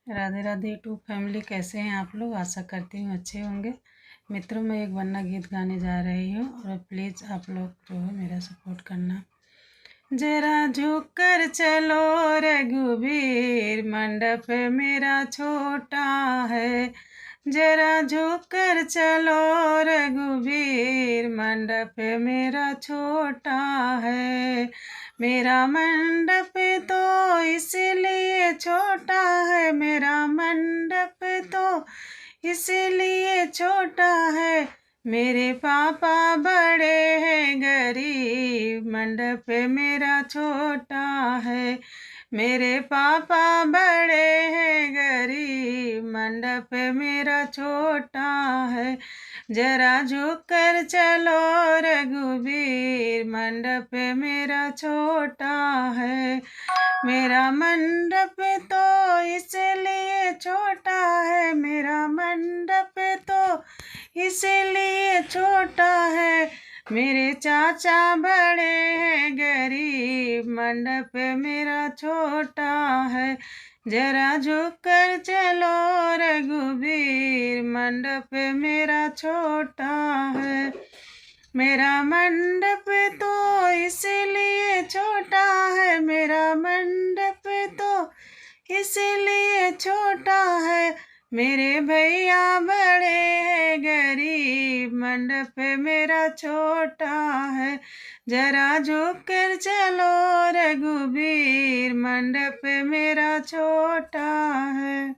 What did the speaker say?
Radhe Radhe YouTube family, कैसे हैं आप लोग। आशा करती हूँ अच्छे होंगे। मित्रों, मैं एक वरना गीत गाने जा रही हूँ और प्लीज़ आप लोग जो है मेरा सपोर्ट करना। जरा झुक कर चलो रघुवीर, मंडप मेरा छोटा है। जरा झुक कर चलो रघुवीर, मंडप मेरा छोटा है। मेरा मंडप तो इसलिए छोटा है, मेरा मंडप तो इसलिए छोटा है। मेरे पापा बड़े हैं गरीब, मंडप मेरा छोटा है। मेरे पापा बड़े हैं गरीब, मंडप मेरा छोटा है। जरा झुक कर चलो रघुवीर, मंडप मेरा छोटा है। मेरा मंडप तो इसलिए छोटा है, मेरा मंडप तो इसलिए छोटा है। मेरे चाचा बड़े हैं गरीब, मंडप मेरा छोटा है। जरा झुक कर चलो रघुवीर, मंडप मेरा छोटा है। मेरा मंडप तो इसलिए छोटा है, मेरा मंडप तो इसलिए छोटा है। मेरे भैया बड़े हैं गरीब, मंडप मेरा छोटा है। जरा झुक कर चलो रघुवीर, मंडप मेरा छोटा है।